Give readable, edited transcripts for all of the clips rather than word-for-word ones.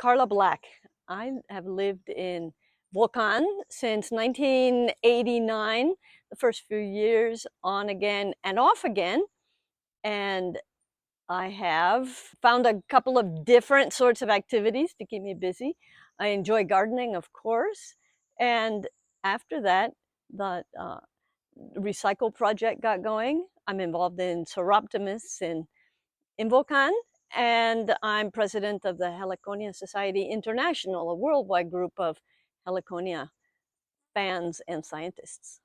Carla Black. I have lived in Volcan since 1989, the first few years on again and off again. And I have found a couple of different sorts of activities to keep me busy. I enjoy gardening, of course. And after that, the recycle project got going. I'm involved in Soroptimists in Volcan, and I'm president of the Heliconias Society International, a worldwide group of heliconia fans and scientists.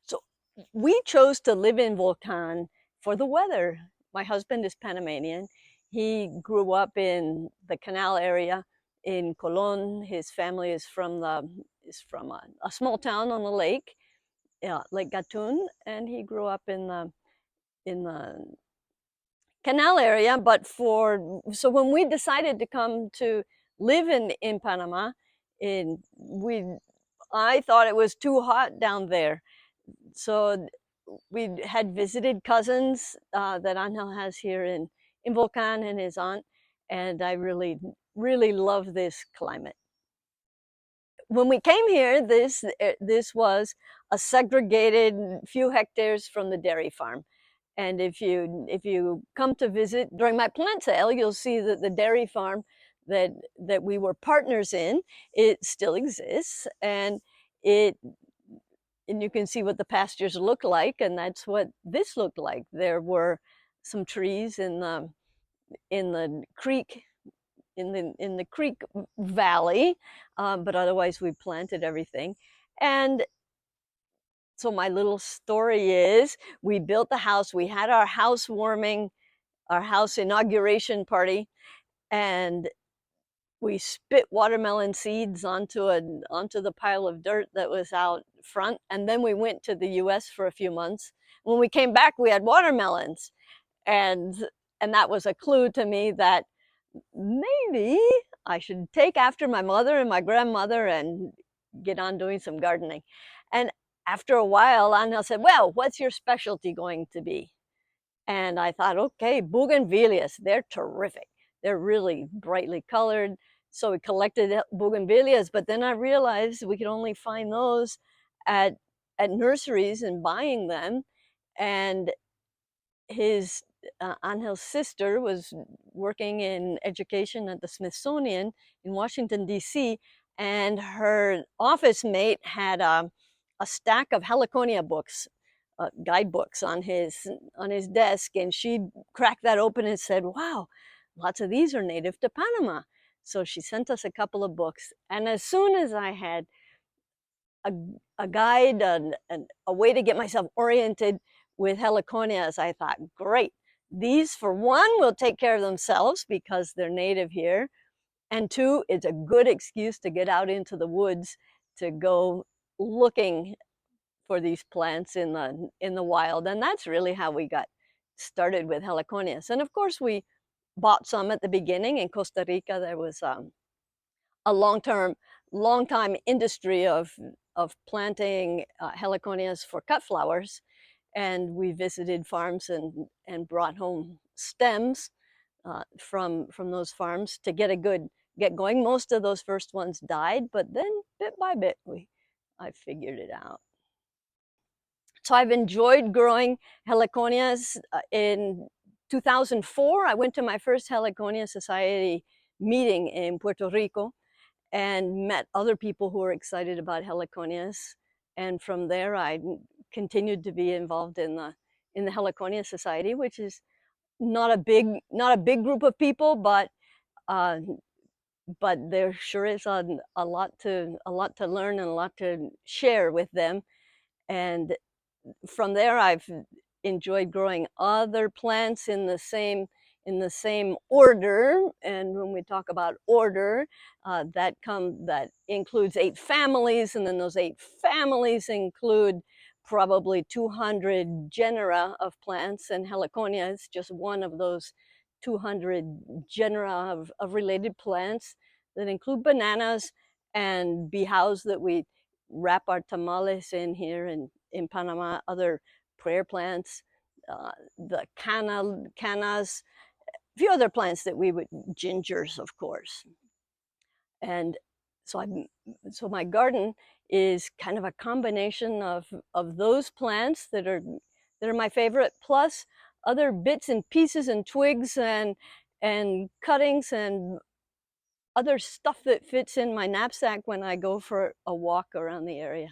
So we chose to live in Volcan for the weather. My husband is Panamanian. He grew up in the canal area in Colon. His family is from a small town on the lake, Lake Gatun, and he grew up in the canal area. But so when we decided to come to live in Panama, in we I thought it was too hot down there. So we had visited cousins that Angel has here in Volcan, and his aunt, and I really love this climate. When we came here, this was a segregated few hectares from the dairy farm. And if you come to visit during my plant sale, you'll see that the dairy farm that we were partners in, it still exists, it and you can see what the pastures look like, and that's what this looked like. There were some trees in the creek in the creek valley, but otherwise we planted everything. And so my little story is, we built the house. We had our housewarming, our house inauguration party, and we spit watermelon seeds onto the pile of dirt that was out front, and then we went to the US for a few months. When we came back, we had watermelons, and and that was a clue to me that maybe I should take after my mother and my grandmother and get on doing some gardening. And after a while, Angel said, "Well, what's your specialty going to be?" And I thought, okay, bougainvilleas, they're terrific. They're really brightly colored. So we collected bougainvilleas, but then I realized we could only find those at at nurseries and buying them. And his Angel's sister was working in education at the Smithsonian in Washington, D.C., and her office mate had a stack of heliconia books, guidebooks on his desk, and she cracked that open and said, "Wow, lots of these are native to Panama." So she sent us a couple of books, and as soon as I had a, a guide and a way to get myself oriented with heliconias, I thought, great. These, for one, will take care of themselves because they're native here. And two, it's a good excuse to get out into the woods to go looking for these plants in the wild. And that's really how we got started with heliconias. And of course, we bought some at the beginning. In Costa Rica, there was a long time industry of planting heliconias for cut flowers, and we visited farms and brought home stems from those farms to get going. Most of those first ones died, but then bit by bit I figured it out. So I've enjoyed growing heliconias. In 2004, I went to my first Heliconia Society meeting in Puerto Rico and met other people who were excited about heliconias. And from there, I continued to be involved in the Heliconia Society, which is not a big group of people, uh, but there sure is a lot to learn and a lot to share with them. And from there, I've enjoyed growing other plants in the same order. And when we talk about order, that includes 8 families, and then those 8 families include probably 200 genera of plants, and heliconia is just one of those 200 genera of related plants that include bananas and bihaus that we wrap our tamales in here in Panama, other prayer plants, the canas, few other plants that we would, gingers, of course. And so so my garden is kind of a combination of those plants that are my favorite, plus other bits and pieces and twigs and cuttings and other stuff that fits in my knapsack when I go for a walk around the area.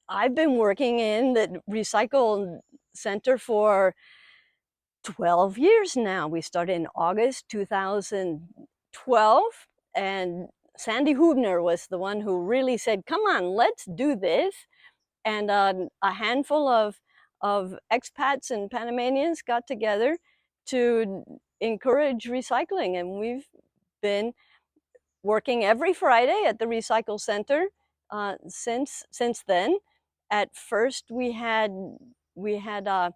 I've been working in the recycle center for 12 years now. We started in August 2012, and Sandy Hubner was the one who really said, come on, let's do this. And a handful of expats and Panamanians got together to encourage recycling. And we've been working every Friday at the Recycle Center since then. At first, we had a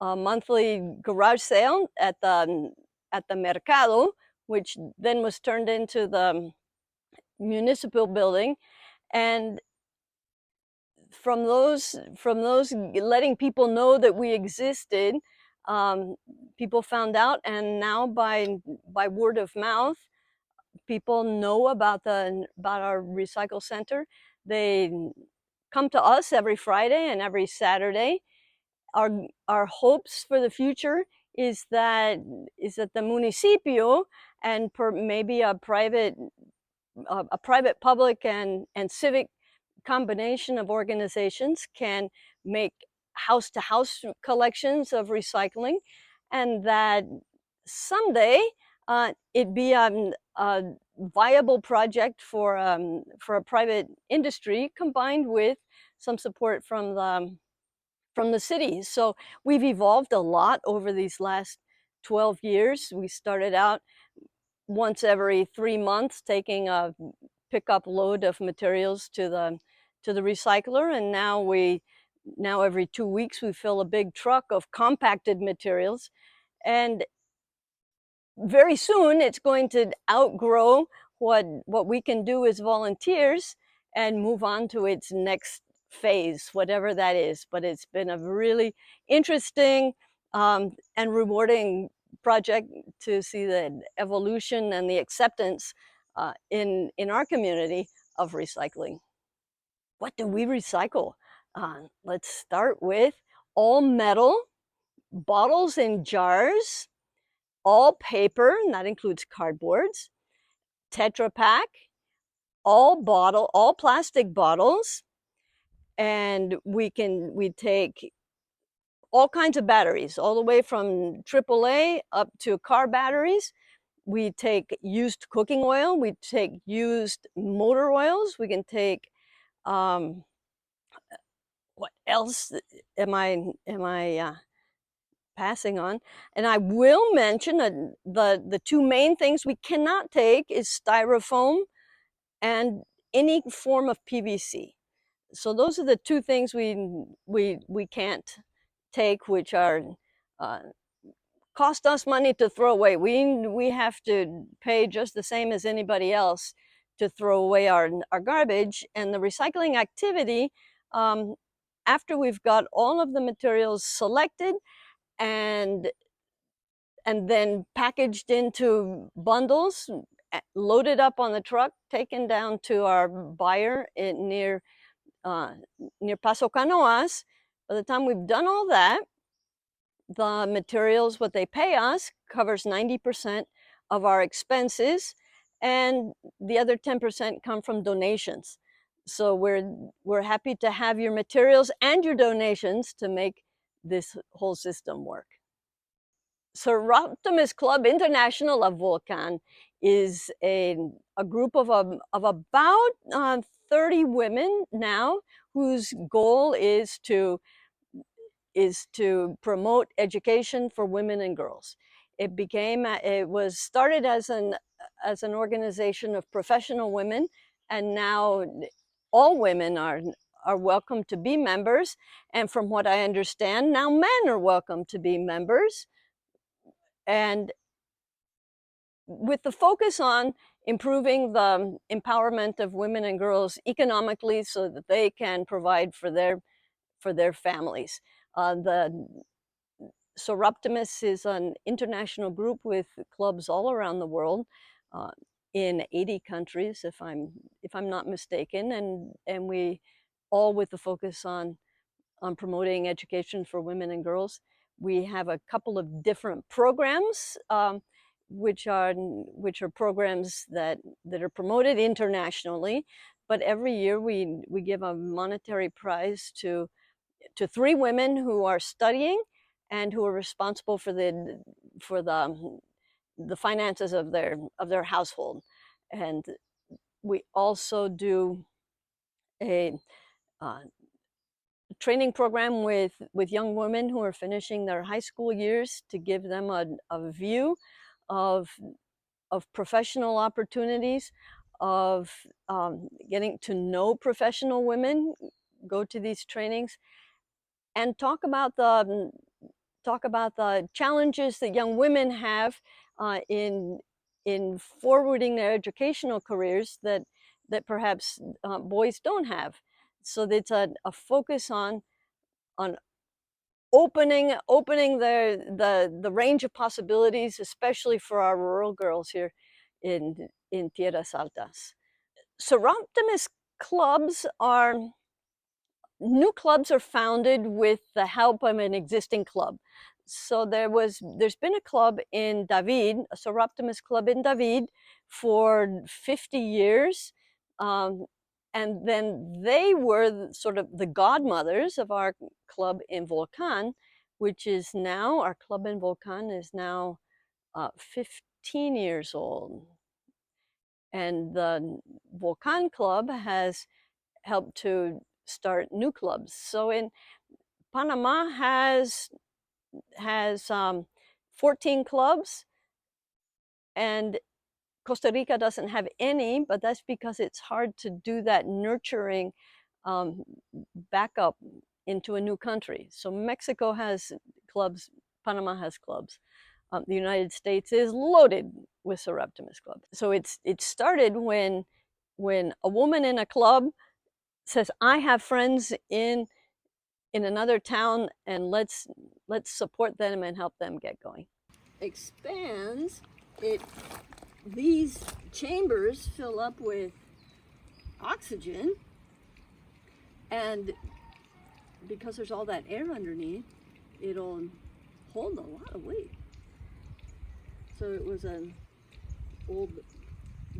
monthly garage sale at the Mercado, which then was turned into the municipal building, and from those letting people know that we existed, people found out, and now by word of mouth, people know about our recycle center. They come to us every Friday and every Saturday. Our hopes for the future is that the municipio and maybe a private public and civic combination of organizations can make house to house collections of recycling, and that someday it be a viable project for a private industry combined with some support from the city. So we've evolved a lot over these last 12 years. We started out once every 3 months taking a pickup load of materials to the recycler, and now every 2 weeks we fill a big truck of compacted materials. And very soon it's going to outgrow what we can do as volunteers and move on to its next phase, whatever that is. But it's been a really interesting and rewarding project to see the evolution and the acceptance in our community of recycling. What do we recycle? Let's start with all metal, bottles and jars, all paper, and that includes cardboards, Tetra Pak, all plastic bottles, and we take all kinds of batteries, all the way from AAA up to car batteries. We take used cooking oil, we take used motor oils, we can take what else am I passing on? And I will mention the two main things we cannot take is styrofoam and any form of PVC. So those are the two things we can't take, which are uh, cost us money to throw away. We have to pay just the same as anybody else to throw away our garbage. And the recycling activity, after we've got all of the materials selected and then packaged into bundles, loaded up on the truck, taken down to our buyer near Paso Canoas. By the time we've done all that, the materials, what they pay us, covers 90% of our expenses, and the other 10% come from donations. So we're happy to have your materials and your donations to make this whole system work. Soroptimist Club International of Volcan is a group of about 30 women now, whose goal is to promote education for women and girls. It was started as an organization of professional women, and now all women are welcome to be members. And from what I understand, now men are welcome to be members. And with the focus on improving the empowerment of women and girls economically so that they can provide for their families. The Soroptimist is an international group with clubs all around the world, uh, in 80 countries, if I'm not mistaken, and we all with the focus on promoting education for women and girls. We have a couple of different programs, which are programs that are promoted internationally. But every year we give a monetary prize to 3 women who are studying and who are responsible for the finances of their household. And we also do a uh, training program with young women who are finishing their high school years to give them a view of of professional opportunities, of getting to know professional women, go to these trainings, and talk about the challenges that young women have in forwarding their educational careers that perhaps boys don't have. So it's a focus on opening the range of possibilities, especially for our rural girls here in Tierras Altas. Soroptimist clubs are new clubs are founded with the help of an existing club. So there's been a club in David, a Soroptimist club in David, for 50 years. And then they were sort of the godmothers of our club in Volcan, which is now, our club in Volcan is now 15 years old. And the Volcan club has helped to start new clubs. So in Panama has 14 clubs, and Costa Rica doesn't have any, but that's because it's hard to do that nurturing backup into a new country. So Mexico has clubs, Panama has clubs. The United States is loaded with Soroptimist clubs. So it started when a woman in a club says, "I have friends in another town, and let's support them and help them get going." Expands it. These chambers fill up with oxygen, and because there's all that air underneath, it'll hold a lot of weight. So it was an old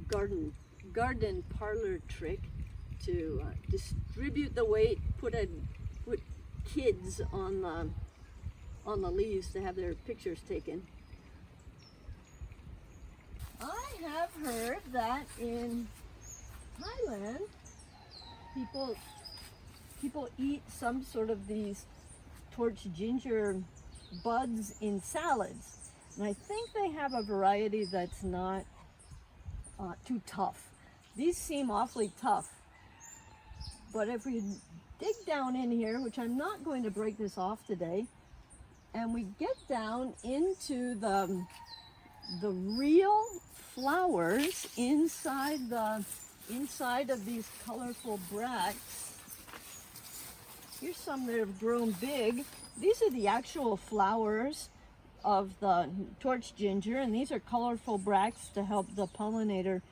garden parlor trick to distribute the weight, put kids on the leaves to have their pictures taken. I have heard that in Thailand, people eat some sort of these torch ginger buds in salads, and I think they have a variety that's not too tough. These seem awfully tough, but if we dig down in here, which I'm not going to break this off today, and we get down into the real flowers inside of these colorful bracts. Here's some that have grown big. These are the actual flowers of the torch ginger, and these are colorful bracts to help the pollinator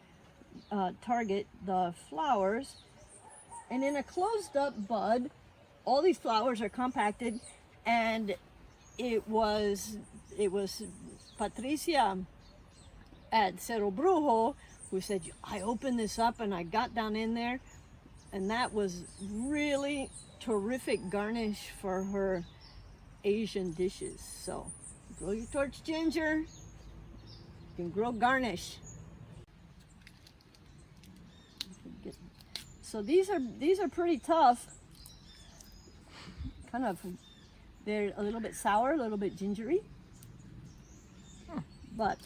target the flowers. And in a closed up bud, all these flowers are compacted, and it was Patricia at Cerro Brujo who said, "I opened this up and I got down in there," and that was really terrific garnish for her Asian dishes. So grow your torch ginger, you can grow garnish. So these are pretty tough. Kind of, they're a little bit sour, a little bit gingery, but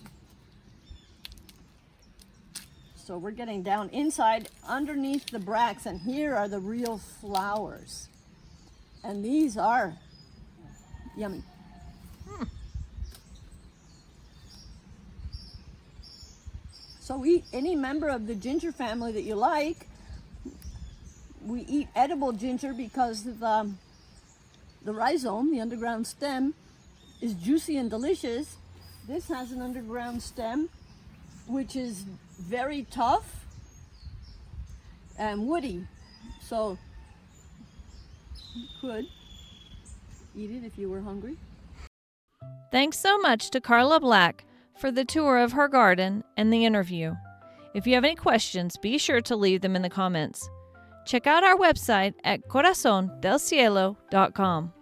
so we're getting down inside underneath the bracts, and here are the real flowers, and these are yummy. So eat any member of the ginger family that you like. We eat edible ginger because the rhizome, the underground stem, is juicy and delicious. This has an underground stem, which is very tough and woody. So you could eat it if you were hungry. Thanks so much to Carla Black for the tour of her garden and the interview. If you have any questions, be sure to leave them in the comments. Check out our website at corazondelcielo.com.